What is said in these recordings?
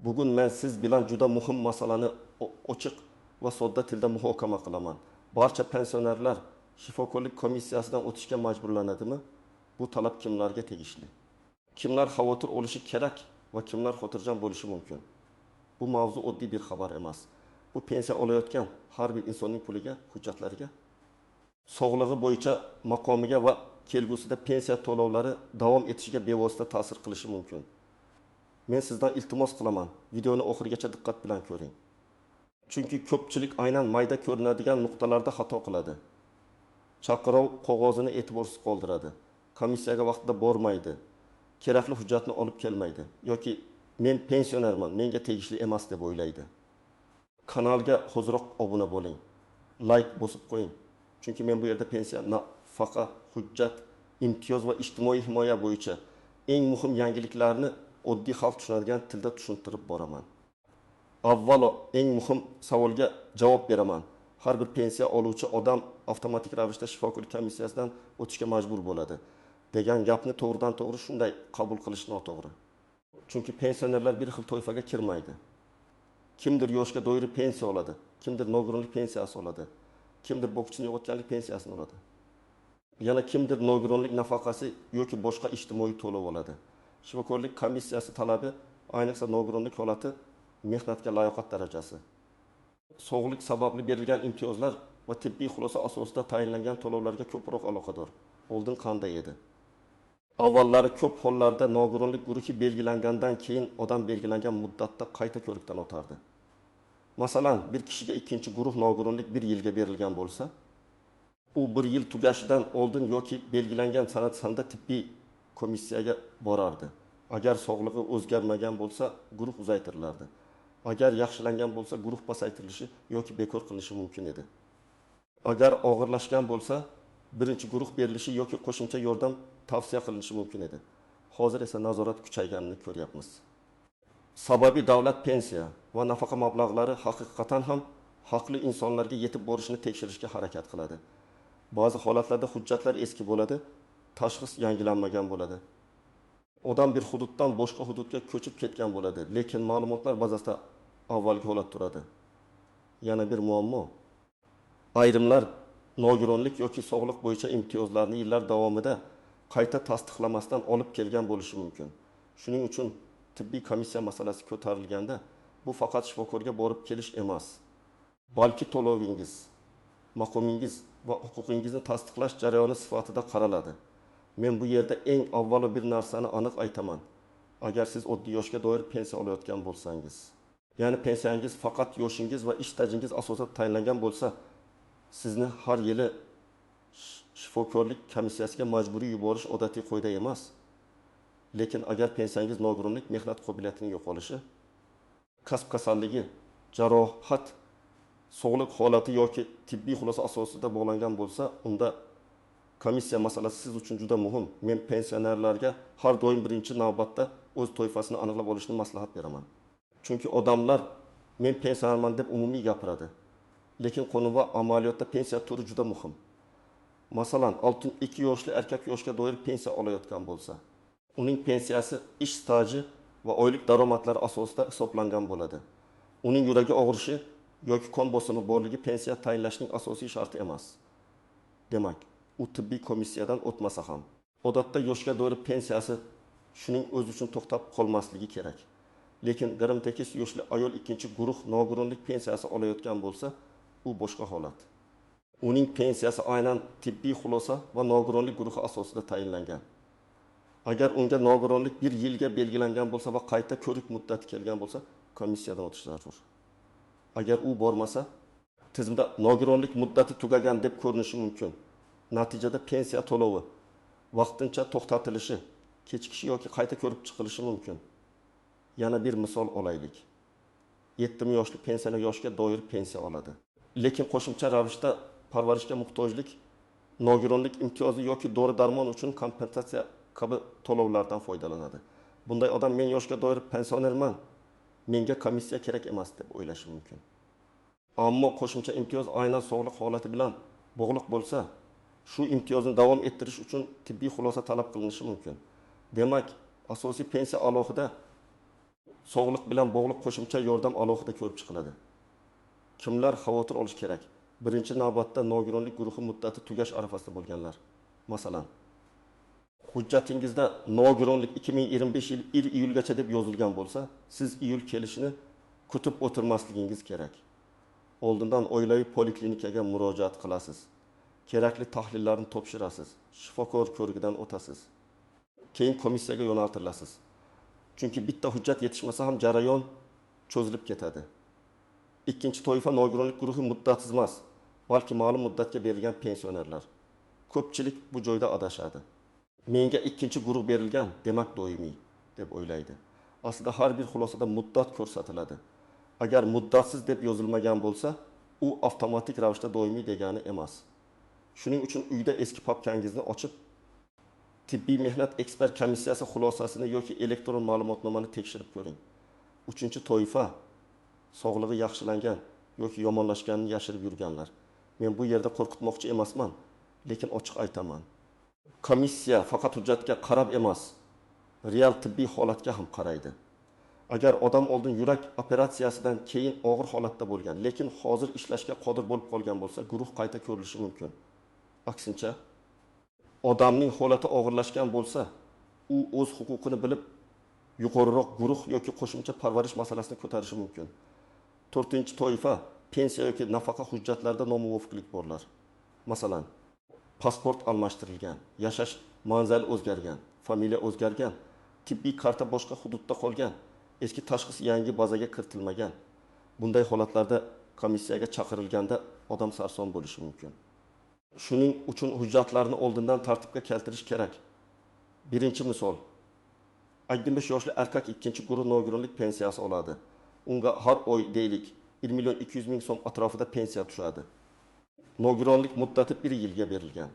Bugun men siz bilan juda muhim masalani ochiq va sodda tilda muhokama qilaman. Barcha pensionerlar shifokorlik komissiyasidan o'tishga majburlanadimi? Bu talab kimlarga tegishli? Kimlar xavotir olishi kerak va kimlar xotirjam bo'lishi mumkin? Bu mavzu oddiy bir xabar emas. Bu pensiya olayotgan har bir insonning puliga, hujjatlariga, sog'lig'i bo'yicha maqomiga va kelgusida pensiya to'lovlari davom etishiga bevosita ta'sir qilishi mumkin. Men sizdan iltimos qilaman, videoni oxirigacha diqqat bilan ko'ring. Chunki ko'pchilik aynan mayda ko'rinadigan nuqtalarda xato qiladi. Chaqirov qog'ozini e'tiborsiz qoldiradi. Komissiyaga vaqtida bormaydi. Kerakli hujjatni olib kelmaydi yoki men pensionerman, menga tegishli emas deb o'ylaydi. Kanalga hoziroq obuna bo'ling. Like bosib qo'ying. Chunki men bu yerda pensiya, nafaqa, hujjat, imtiyoz va ijtimoiy himoya bo'yicha eng muhim yangiliklarni oddiy xalq tushunadigan tilda tushuntirib boraman. Avvalo eng muhim savolga javob beraman. Har bir pensiya oluvchi odam avtomatik ravishda shifokorlik komissiyasidan o'tishga majbur bo'ladi degan gapni to'g'ridan to'g'ri shunday qabul qilish noto'g'ri. Chunki pensionerlar bir xil toifaga kirmaydi. Kimdir yoshga doir pensiya oladi, kimdir nogironlik pensiyasi oladi, kimdir bokchini yo'qotganlik pensiyasini oladi. Yana kimdir nogironlik nafaqasi yoki boshqa ijtimoiy to'lov oladi. Shifokorlik komissiyasi talabi ayniqsa nogironlik holati mehnatga layoqat darajasi. Sog'lik sababli berilgan imtiyozlar va tibbiy xulosa asosida tayinlangan to'lovlarga ko'proq aloqador. Oldin qanday edi? Avvallari ko'p hollarda nogironlik guruhi belgilangandan keyin odam belgilangan muddatda qayta ko'rikdan o'tardi. Masalan, bir kishiga ikkinchi guruh nogironlik 1 yilga berilgan bo'lsa, u 1 yil tugashidan oldin yoki belgilangan sanada tibbiy komissiyaga borardi. Agar sog'lig'i o'zgarmagan bo'lsa, guruh uzaytirilardi. Agar yaxshilangan bo'lsa, guruh pasaytirilishi yoki bekor qilinishi mumkin edi. Agar og'irlashgan bo'lsa, birinchi guruh berilishi yoki qo'shimcha yordam tavsiya qilinishi mumkin edi. Hozir esa nazorat kuchayganini ko'ryapmiz. Sababi davlat pensiya va nafaqa mablag'lari haqiqatan ham haqli insonlarga yetib borishini tekshirishga harakat qiladi. Ba'zi holatlarda hujjatlar eski bo'ladi, tashxis yangilanmagan bo'ladi. Odam bir hududdan boshqa hududga ko'chib ketgan bo'ladi, lekin ma'lumotlar bazasida avvalgi holat turadi. Yana bir muammo. Ayrimlar nogironlik yoki sog'liq bo'yicha imtiyozlarni yillar davomida qayta tasdiqlamasdan olib kelgan bo'lishi mumkin. Shuning uchun tibbiy komissiya masalasi ko'tarilganda bu faqat shifokorga borib kelish emas, balki to'lovingiz, maqomingiz va huquqingizni tasdiqlash jarayoni sifatida qaraladi. Men bu yerda eng avvalo bir narsani aniq aytaman. Agar siz oddiy yoshga doir pensiya olayotgan bo'lsangiz, ya'ni pensiyangiz faqat yoshingiz va ish tajingiz asosida tayinlangan bo'lsa, sizni har yili shifokorlik komissiyasiga majburiy yuborish odatiy qoida emas. Lekin agar pensiyangiz nogironlik, mehnat qobiliyatining yo'qolishi, kasb kasalligi, jarohat, sog'liq holati yoki tibbiy xulosa asosida bog'langan bo'lsa, unda komissiya masalasi siz uchun juda muhim. Men pensionerlarga har doim birinchi navbatda o'z toifasini aniqlab olishni maslahat beraman. Chunki odamlar men pensionerman deb umumiy gapiradi. Lekin qonun va amaliyotda pensiya turi juda muhim. Masalan, 62 yoshli erkak yoshga doir pensiya olayotgan bo'lsa, uning pensiyasi ish staji va oylik daromadlari asosida hisoblangan bo'ladi. Uning yuragi og'rishi yoki qon bosimi borligi pensiya tayinlashning asosiy sharti emas. Demak, u tibbiy komissiyadan o'tmasa ham, odatda yoshga doir pensiyasi shuning o'zi uchun to'xtab qolmasligi kerak. Lekin garim-tekis yoshli ayol ikkinchi guruh nogironlik pensiyasi olayotgan bo'lsa, u boshqa holat. Uning pensiyasi aynan tibbiy xulosa va nogironlik guruhi asosida tayinlangan. Agar unga nogironlik 1 yilga belgilangan bo'lsa va qayta ko'rik muddati kelgan bo'lsa, komissiyadan o'tish zarur. Agar u bormasa, tizimda nogironlik muddati tugagan deb ko'rinishi mumkin. Natijada pensiya to'lovi vaqtincha to'xtatilishi, kechikishi yoki qayta ko'rib chiqilishi mumkin. Yana bir misol olaylik. 70 yoshli pensioner yoshga doir pensiya oladi. Lekin qo'shimcha ravishda parvarishga muhtojlik, nogironlik imtiyozi yoki dori-darmon uchun kompensatsiya kabi to'lovlardan foydalanadi. Bunday odam men yoshga doir pensionerman, menga komissiya kerak emas deb o'ylashi mumkin. Ammo qo'shimcha imtiyoz aynan sog'liq holati bilan bog'liq bo'lsa, shu imtiyozni davom ettirish uchun tibbiy xulosa talab qilinishi mumkin. Demak, asosiy pensiya alohida, sog'liq bilan bog'liq qo'shimcha yordam alohida ko'rib chiqiladi. Kimlar xavotir olish kerak? Birinchi navbatda nogironlik guruhi muddati tugash arafasida bo'lganlar. Masalan, hujjatingizda nogironlik 2025 yil 1 iyulgacha deb yozilgan bo'lsa, siz iyul kelishini kutib o'tirmasligingiz kerak. Oldindan o'ylayib poliklinikaga murojaat qilasiz. Kerakli tahlillarni topshirasiz. Shifokor ko'rigidan o'tasiz. Keyin komissiyaga yo'naltirilasiz. Chunki bitta hujjat yetishmasa ham jarayon cho'zilib ketadi. Ikkinchi toifa nogironlik guruhi muddatsiz emas, balki ma'lum muddatga berilgan pensionerlar. Ko'pchilik bu joyda adashadi. Menga ikkinchi guruh berilgan, demak doimiy deb o'ylaydi. Aslida har bir xulosada muddat ko'rsatiladi. Agar muddatsiz deb yozilmagan bo'lsa, u avtomatik ravishda doimiy degani emas. Shuning uchun uyda eski papkangizni ochib, tibbiy mehnat ekspert komissiyasi xulosasini yoki elektron ma'lumotnomani tekshirib ko'ring. Uchinchi toifa sog'lig'i yaxshilangan yoki yomonlashganini yashirib yurganlar. Men bu yerda qo'rqitmoqchi emasman, lekin ochiq aytaman. Komissiya faqat hujjatga qarab emas, real tibbiy holatga ham qaraydi. Agar odam oldin yurak operatsiyasidan keyin og'ir holatda bo'lgan, lekin hozir ishlashga qodir bo'lib qolgan bo'lsa, guruh qayta ko'rilishi mumkin. Aksincha, odamning holati og'irlashgan bo'lsa, u o'z huquqini bilib, yuqoriroq guruh yoki qo'shimcha parvarish masalasini ko'tarishi mumkin. To'rtinchi toifa pensiya yoki nafaqa hujjatlarida nomuvofiqlik borlar. Masalan, pasport almashtirilgan, yashash manzili o'zgargan, familiya o'zgargan, tibbiy karta boshqa hududda qolgan, eski tashxis yangi bazaga kiritilmagan. Bunday holatlarda komissiyaga chaqirilganda odam sarson bo'lishi mumkin. Shuning uchun hujjatlarni oldindan tartibga keltirish kerak. Birinchi misol. 65 yoshli erkak ikkinchi guruh nogironlik pensiyasi oladi. Unga har oy deylik 1.200.000 so'm atrofida pensiya tushadi. Nogironlik muddati 1 yilga berilgan.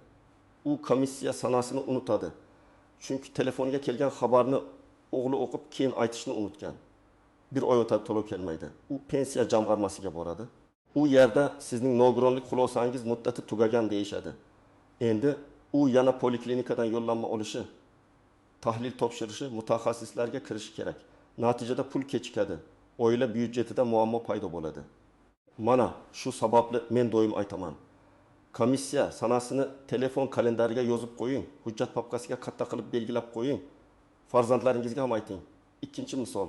U komissiya sanasini unutadi. Chunki telefoniga kelgan xabarni o'g'li o'qib keyin aytishni unutgan. Bir oy o'tadi to'lov kelmaydi. U pensiya jamg'armasiga boradi. U yerda sizning nogironlik xulosangiz muddati tugagan deyishadi. Endi u yana poliklinikadan yo'llanma olishi, tahlil topshirishi, mutaxassislarga kirishi kerak. Natijada pul kechikadi. Oila byudjetida muammo paydo bo'ladi. Mana shu sababli men doim aytaman. Komissiya sanasini telefon kalendariga yozib qo'ying, hujjat papkasiga qatta qilib belgilab qo'ying. Farzandlaringizga ham ayting. Ikkinchi misol,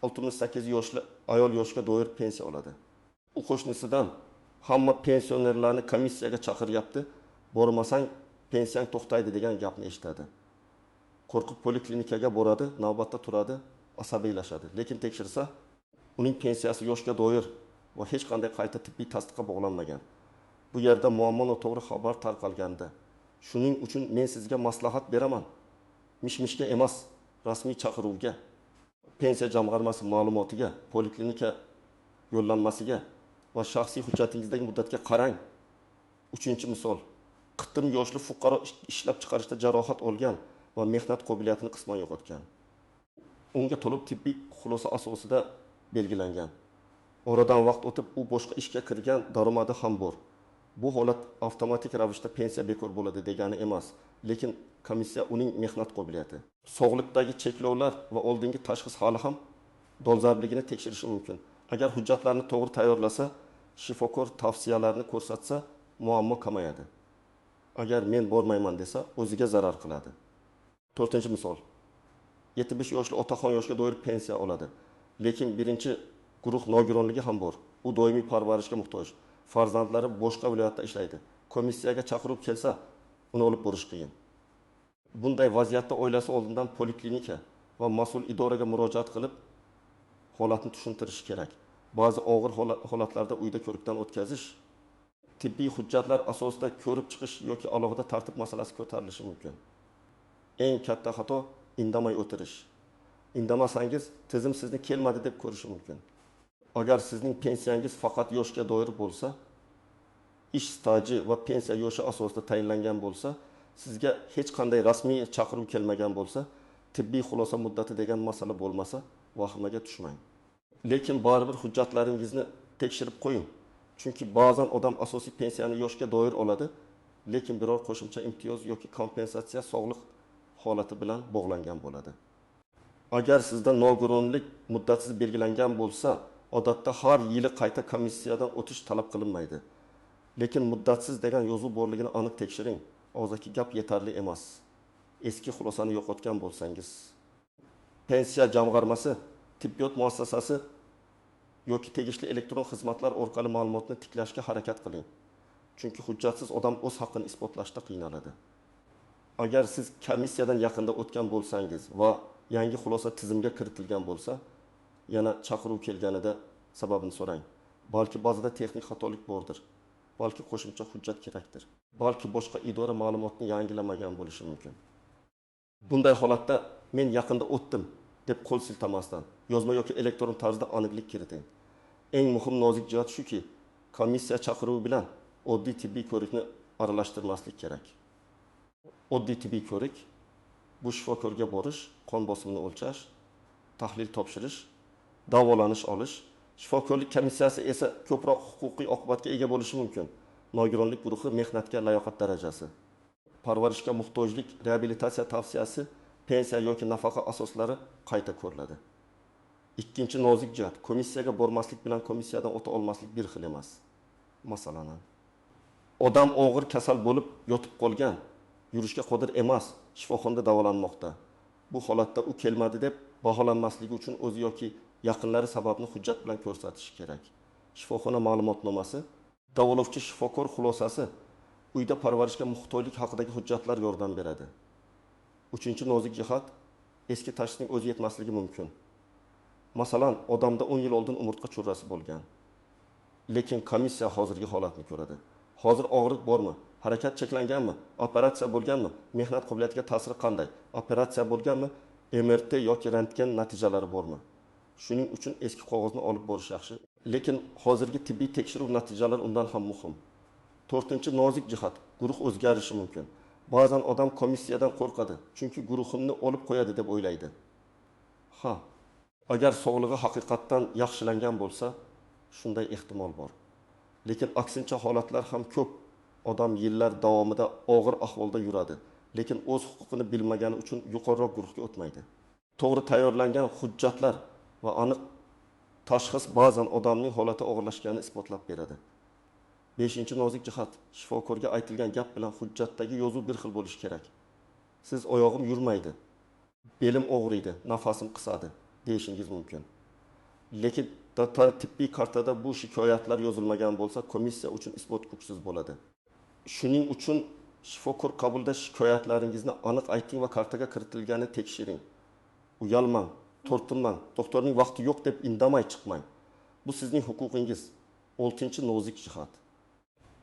68 yoshli ayol yoshga doir pensiya oladi. U qo'shnisidan hamma pensionerlarni komissiyaga chaqiryapti, bormasang pensiyang to'xtaydi degan gapni eshitadi. Qo'rqib poliklinikaga boradi, navbatda turadi, asabiylashadi. Lekin tekshirsa, uning pensiyasi yoshga doir va hech qanday qayta tibbiy tasdiqqa bog'lanmagan. Bu yerda muammo noto'g'ri xabar tarqalganda, shuning uchun men sizga maslahat beraman. Mishmishga emas, rasmiy chaqiruvga, pensiya jamg'armasi ma'lumotiga, poliklinika yo'llanmasiga va shaxsiy hujjatingizdagi muddatga qarang. Uchinchi misol, 40 yoshli fuqaro ishlab chiqarishda jarohat olgan va mehnat qobiliyatini qisman yo'qotgan. Unga to'liq tibbiy xulosa asosida belgilangan. Oradan vaqt o'tib u boshqa ishga kirgan, daromadi ham bor. Bu holat avtomatik ravishda pensiya bekor bo'ladi degani emas, lekin komissiya uning mehnat qobiliyati, sog'liqdagi cheklovlar va oldingi tashxis hali ham dolzarbligini tekshirishi mumkin. Agar hujjatlarni to'g'ri tayyorlasa, shifokor tavsiyalarni ko'rsatsa, muammo kamayadi. Agar men bormayman desa, o'ziga zarar qiladi. To'rtinchi misol. 75 yoshli otaxon yoshga doir pensiya oladi. Lekin birinchi guruh nogironligi ham bor. U doimiy parvarishga muhtoj. Farzandlari boshqa viloyatda ishlaydi. Komissiyaga chaqirib kelsa, uni olib borish qiyin. Bunday vaziyatda oilasi oldindan poliklinika va mas'ul idoraga murojaat qilib, holatni tushuntirish kerak. Ba'zi og'ir holatlarda uyda ko'rikdan o'tkazish, tibbiy hujjatlar asosida ko'rib chiqish yoki alohida tartib masalasi ko'tarilishi mumkin. Eng katta xato indamay o'tirish. Indamasangiz tizim sizni kelmadi deb ko'rishi mumkin. Agar sizning pensiyangiz faqat yoshga doir bo'lsa, ish staji va pensiya yoshi asosida tayinlangan bo'lsa, sizga hech qanday rasmiy chaqiruv kelmagan bo'lsa, tibbiy xulosa muddati degan masala bo'lmasa, vahimaga tushmang. Lekin baribir hujjatlaringizni tekshirib qo'ying. Chunki ba'zan odam asosiy pensiyani yoshga doir oladi, lekin biror qo'shimcha imtiyoz yoki kompensatsiya sog'liq holati bilan bog'langan bo'ladi. Agar sizda nogironlik muddatsiz belgilangan bo'lsa, odatda har yili qayta komissiyadan o'tish talab qilinmaydi. Lekin muddatsiz degan yozuv borligini aniq tekshiring. Og'zaki gap yetarli emas. Eski xulosani yo'qotgan bo'lsangiz, pensiya jamg'armasi, tibbiyot muassasasi yoki tegishli elektron xizmatlar orqali ma'lumotni tiklashga harakat qiling. Chunki hujjatsiz odam o'z haqqini isbotlashda qiynaladi. Agar siz komissiyadan yaqinda o'tgan bo'lsangiz va yangi xulosa tizimga kiritilgan bo'lsa, yana chaqiruv kelganida sababini so'rang. Balki ba'zida texnik xatolik bordir. Balki qo'shimcha hujjat kerakdir. Balki boshqa idora ma'lumotni yangilamagan bo'lishi mumkin. Bunday holatda men yaqinda o'tdim deb qo'l siltamasdan yozma yoki elektron tarzda aniqlik kiriting. Eng muhim nozik jihat shuki, komissiya chaqiruvi bilan oddiy tibbiy ko'rikni aralashtirmaslik kerak. Oddiy tibbiy ko'rik bu shifokorga borish, qon bosimini o'lchash, tahlil topshirish, davolanish olish. Shifokorlik komissiyasi esa ko'proq huquqiy oqibatga ega bo'lishi mumkin. Nogironlik guruhi mehnatga layoqat darajasi, parvarishga muhtojlik, reabilitatsiya tavsiyasi, pensiya yoki nafaqa asoslari qayta ko'riladi. Ikkinchi nozik jihat, komissiyaga bormaslik bilan komissiyadan o'ta olmaslik bir xil emas. Masalan, odam og'ir kasal bo'lib yotib qolgan, yurishga qodir emas, shifoxonada davolanmoqda. Bu holatda u kelmadi deb baholanmasligi uchun o'zi yoki yaqinlari sababni hujjat bilan ko'rsatishi kerak. Shifoxona ma'lumotnomasi, davolovchi shifokor xulosasi, uyda parvarishga muhtojlik haqidagi hujjatlar yordam beradi. Uchinchi nozik jihat, eski tashxisning o'zi yetmasligi mumkin. Masalan, odamda 10 yil oldin umurtqa churrasi bo'lgan. Lekin komissiya hozirgi holatni ko'radi. Hozir og'riq bormi? Harakat cheklanganmi? Operatsiya bo'lganmi? Mehnat qobiliyatiga ta'siri qanday? Operatsiya bo'lganmi? MRT yoki rentgen natijalari bormi? Shuning uchun eski qog'ozni olib borish yaxshi. Lekin hozirgi tibbiy tekshiruv natijalari undan ham muhim. To'rtinchi nozik jihat, guruh o'zgarishi mumkin. Ba'zan odam komissiyadan qo'rqadi, chunki guruhimni olib qo'yadi deb o'ylaydi. Agar sog'lig'i haqiqatdan yaxshilangan bo'lsa, shunday ehtimol bor. Lekin aksincha holatlar ham ko'p. Odam yillar davomida og'ir ahvolda yuradi, lekin o'z huquqini bilmagani uchun yuqoriroq guruhga o'tmaydi. To'g'ri tayyorlangan hujjatlar va aniq tashxis ba'zan odamning holati og'irlashganini isbotlab beradi. 5-nozik jihat, shifokorga aytilgan gap bilan hujjatdagi yozuv bir xil bo'lishi kerak. Siz oyog'im yurmaydi, belim og'riydi, nafasim qisadi deyishingiz mumkin. Lekin tibbiy kartada bu shikoyatlar yozilmagan bo'lsa, komissiya uchun isbot kuchsiz bo'ladi. Shuning uchun shifokor qabulda shikoyatlaringizni aniq ayting va kartaga kiritilganini tekshiring. Uyalmang, tortinmang, doktorning vaqti yo'q deb indamay chiqmang. Bu sizning huquqingiz. 6-nozik jihat.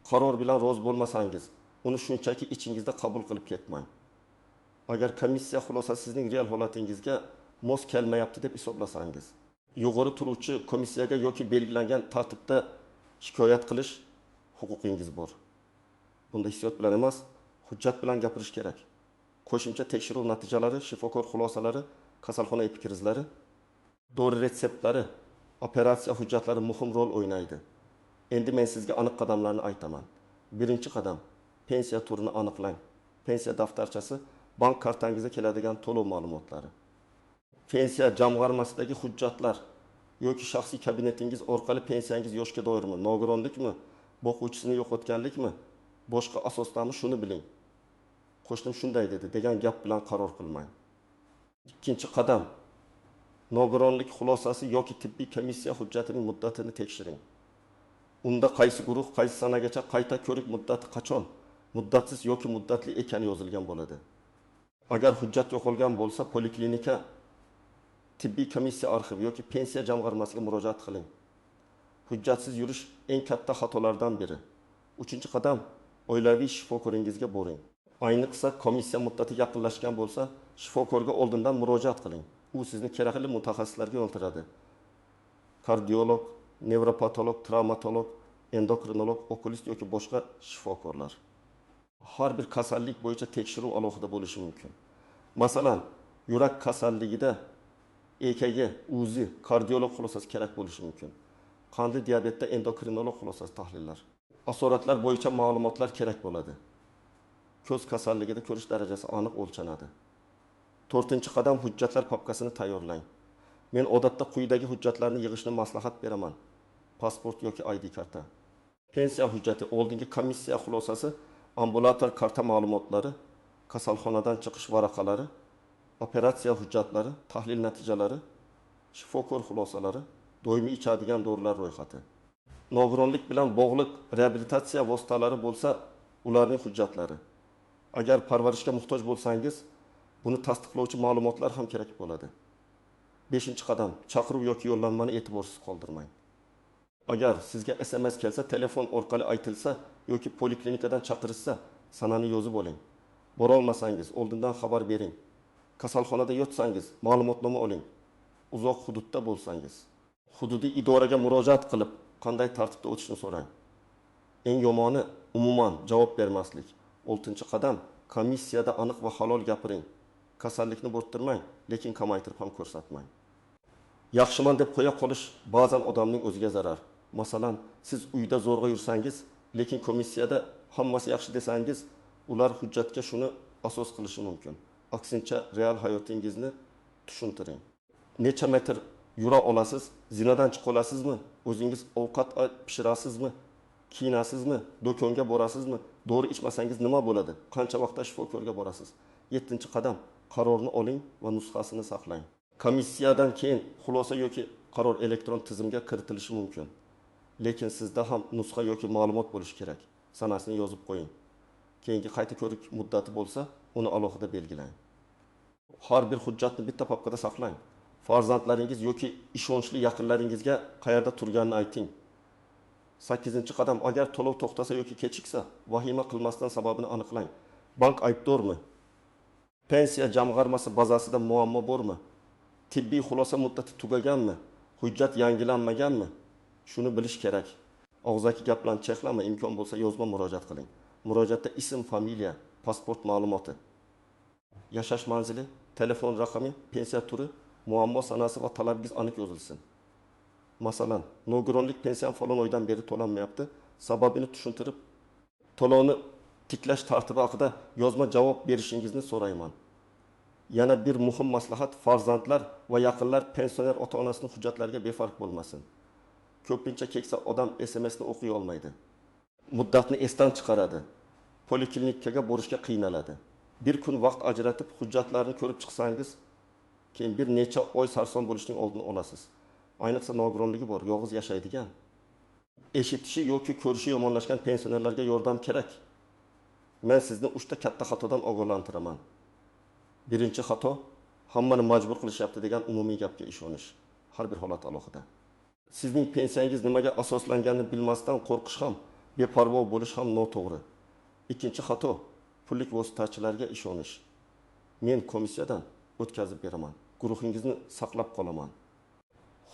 Qaror bilan rozi bo'lmasangiz, uni shunchaki ichingizda qabul qilib ketmang. Agar komissiya xulosasi sizning real holatingizga mos kelmayapti deb hisoblasangiz, yuqori turuvchi komissiyaga yoki belgilangan tartibda shikoyat qilish huquqingiz bor. Bunda hissiyot bilan emas, hujjat bilan gapirish kerak. Qo'shimcha tekshiruv natijalari, shifokor xulosalari, kasalxona epikrizlari, dori retseptlari, operatsiya hujjatlari muhim rol o'ynaydi. Endi men sizga aniq qadamlarni aytaman. Birinchi qadam, pensiya turini aniqlang. Pensiya daftarchasi, bank kartangizga keladigan to'lov ma'lumotlari. Pensiya jamg'armasidagi hujjatlar yoki shaxsiy kabinetingiz orqali pensiyangiz yoshga doirmi, nogironlikmi, boquvchisini yo'qotganlikmi, boshqa asoslarni shuni biling. Qo'shnim shunday dedi degan gap bilan qaror qilmang. Ikkinchi qadam, nogironlik xulosasi yoki tibbiy komissiya hujjatining muddatini tekshiring. Unda qaysi guruh, qaysi sanagacha qayta ko'rik muddati qachon, muddatsiz yoki muddatli ekani yozilgan bo'ladi. Agar hujjat yo'qolgan bo'lsa, poliklinika, tibbiy komissiya arxivi yoki pensiya jamg'armasiga murojaat qiling. Hujjatsiz yurish eng katta xatolardan biri. 3-qadam, oilaviy shifokoringizga boring. Ayniqsa komissiya muddati yaqinlashgan bo'lsa, shifokorga oldindan murojaat qiling. U sizni kerakli mutaxassislarga yo'naltiradi. Kardiolog, nevropatolog, travmatolog, endokrinolog, okulist yoki boshqa shifokorlar. Har bir kasallik bo'yicha tekshiruv alohida bo'lishi mumkin. Masalan, yurak kasalligida EKG, UZI, kardiolog xulosasi kerak bo'lishi mumkin. Qandli diabetda endokrinolog xulosasi tahlillar. Asoratlar bo'yicha ma'lumotlar kerak bo'ladi. Ko'z kasalligida ko'rish darajasi aniq o'lchanadi. To'rtinchi qadam hujjatlar papkasini tayyorlang. Men odatda quyidagi hujjatlarni yig'ishni maslahat beraman. Pasport yoki ID karta. Pensiya hujjati, oldingi komissiya xulosasi, ambulator karta ma'lumotlari, kasalxonadan chiqish varaqalari, operatsiya hujjatlari, tahlil natijalari, shifokor xulosalari, doimiy ichadigan dorilar ro'yxati. Nogironlik bilan bog'liq reabilitatsiya vositalari bo'lsa, ularning hujjatlari. Agar parvarishga muhtoj bo'lsangiz, buni tasdiqlovchi ma'lumotlar ham kerak bo'ladi. 5-qadam, chaqiruv yoki yo'llanmani e'tiborsiz qoldirmang. Agar sizga SMS kelsa, telefon orqali aytilsa yoki poliklinikadan chaqirishsa, sanani yozib oling. Bora olmasangiz, oldindan xabar bering. Kasalxonada yotsangiz, ma'lumotnoma oling. Uzoq hududda bo'lsangiz, hududiy idoraga murojaat qilib, qanday tartibda o'tishni so'rang. Eng yomoni umuman javob bermaslik. 6-qadam, komissiyada aniq va halol gapiring. Kasallikni bo'rttirmang, lekin kamaytirib ham ko'rsatmang. Yaxshiman deb qo'ya qolish ba'zan odamning o'ziga zarar. Masalan, siz uyda zo'rg'a yursangiz, lekin komissiyada hammasi yaxshi desangiz, ular hujjatga shuni asos qilishi mumkin. Aksincha, real hayotingizni tushuntiring. Necha metr yura olasiz? Zinadan chiqa olasizmi? O'zingiz ovqat pishirasizmi? Kiyinasizmi? Do'konga borasizmi? Dori ichmasangiz nima bo'ladi? Qancha vaqtda shifokorga borasiz? 7-qadam, qarorni oling va nusxasini saqlang. Komissiyadan keyin xulosa yoki qaror elektron tizimga kiritilishi mumkin. Lekin sizda ham nusxa yoki ma'lumot bo'lishi kerak. Sanasini yozib qo'ying. Keyingi qayta ko'rik muddati bo'lsa, uni alohida belgilang. Har bir hujjatni bitta papkada saqlang. Farzandlaringiz yoki ishonchli yaqinlaringizga qayerda turganini ayting. 8-qadam, agar to'lov to'xtasa yoki kechiksa, vahima qilmasdan sababini aniqlang. Bank aybdormi? Pensiya jamg'armasi bazasida muammo bormi? Tibbiy xulosa muddati tugaganmi? Hujjat yangilanmaganmi? Shuni bilish kerak. Og'zaki gap bilan chexlama, imkon bo'lsa yozma murojaat qiling. Murojaatda ism, familiya, pasport ma'lumoti, yashash manzili, telefon raqami, pensiya turi, muammo sanasi va talabingiz aniq yozilsin. Masalan, nogironlik pensiyam falon oydan beri to'lanmayapti. Sababini tushuntirib, to'lovni tiklash tartibi haqida yozma javob berishingizni so'rayman. Yana bir muhim maslahat, farzandlar va yaqinlar pensioner ota-onasining hujjatlariga befarq bo'lmasin. Ko'pincha keksa odam SMSni o'qiy olmaydi. Muddatni esdan chiqaradi. Poliklinikaga borishga qiynaladi. Bir kun vaqt ajratib hujjatlarni ko'rib chiqsangiz, keyin bir necha oy sarson bo'lishning oldini olasiz. Ayniqsa nogironligi bor, yolg'iz yashaydigan, eshitishi yoki ko'rishi yomonlashgan pensionerlarga yordam kerak. Men sizni 3 ta katta xatodan ogohlantiraman. Birinchi xato, hammani majbur qilishyapti degan umumiy gapga ishonish. Har bir holat alohida. Sizning pensiyangiz nimaga asoslanganini bilmasdan qo'rqish ham, beparvo bo'lish ham noto'g'ri. Ikkinchi xato, pullik vositachilarga ishonish. Men komissiyadan o'tkazib beraman, guruhingizni saqlab qolaman,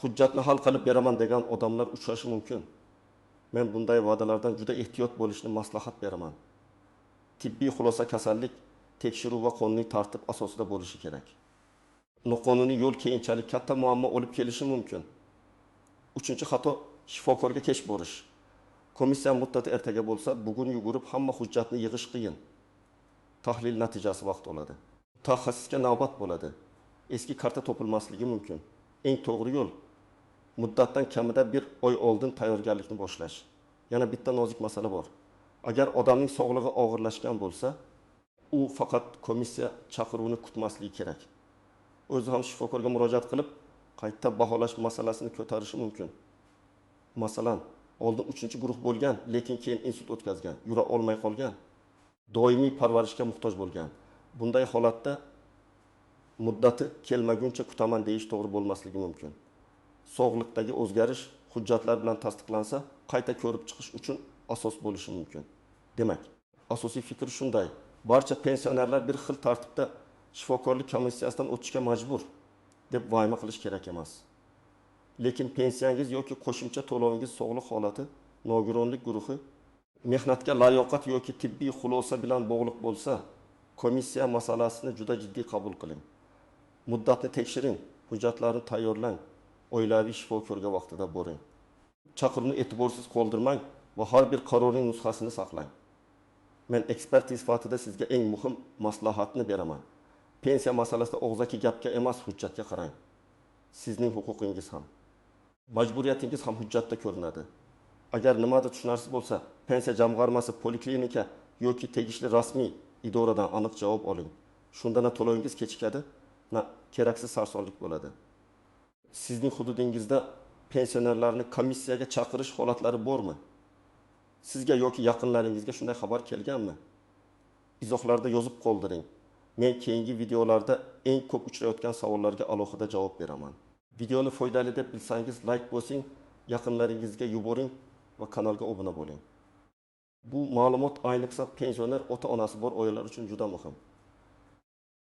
hujjatni hal qilib beraman degan odamlar uchrashi mumkin. Men bunday va'dalardan juda ehtiyot bo'lishni maslahat beraman. Tibbiy xulosa kasallik tekshiruv va qonuniy tartib asosida bo'lishi kerak. Noqonuniy yo'l keyinchalik katta muammo olib kelishi mumkin. 3-xato, shifokorga kech borish. Komissiya muddati ertaga bo'lsa, bugun yugurib hamma hujjatni yig'ish qiyin. Tahlil natijasi vaqt oladi. Mutaxassisga navbat bo'ladi. Eski karta topilmasligi mumkin. Eng to'g'ri yo'l muddatdan kamida 1 oy oldin tayyorgarlikni boshlash. Yana bitta nozik masala bor. Agar odamning sog'lig'i og'irlashgan bo'lsa, u faqat komissiya chaqiruvini kutmasligi kerak. O'zi ham shifokorga murojaat qilib, qayta baholash masalasini ko'tarishi mumkin. Masalan, oldin 3-guruh bo'lgan, lekin keyin insult o'tkazgan, yura olmay qolgan, doimiy parvarishga muhtoj bo'lgan. Bunday holatda muddati kelmaguncha kutaman deyish to'g'ri bo'lmasligi mumkin. Sog'liqdagi o'zgarish hujjatlar bilan tasdiqlansa, qayta ko'rib chiqish uchun asos bo'lishi mumkin. Demak, asosiy fikr shunday: barcha pensionerlar bir xil tartibda shifokorlik komissiyasidan o'tishga majbur deb vayma qilish kerak emas. Lekin pensiyangiz yoki qo'shimcha to'lovingiz sog'liq holati, nogironlik guruhi, mehnatga layoqat yoki tibbiy xulosa bilan bog'liq bo'lsa, komissiya masalasini juda jiddiy qabul qiling. Muddatni tekshiring, hujjatlarni tayyorlang, oilaviy shifokorga vaqtida boring. Chaqiruvni e'tiborsiz qoldirmang va har bir qarorning nusxasini saqlang. Men ekspert sifatida sizga eng muhim maslahatni beraman. pensiya masalasida og'zaki gapga emas, hujjatga qarang. Sizning huquqingiz ham, majburiyatingiz ham hujjatda ko'rinadi. Agar nimadir tushunarsiz bo'lsa, pensiya jamg'armasi, poliklinika yoki tegishli rasmiy idoradan aniq javob oling. Shunda na to'lovingiz kechikadi, na keraksiz sarsonlik bo'ladi. Sizning hududingizda pensionerlarni komissiyaga chaqirish holatlari bormi? Sizga yoki yaqinlaringizga shunday xabar kelganmi? Izohlarda yozib qoldiring. Men keyingi videolarda eng ko'p uchrayotgan savollarga alohida javob beraman. Videoni foydali deb bilsangiz like bosing, yaqinlaringizga yuboring va kanalga obuna bo'ling. Bu ma'lumot ayniqsa pensioner ota-onasi bor oilalar uchun juda muhim.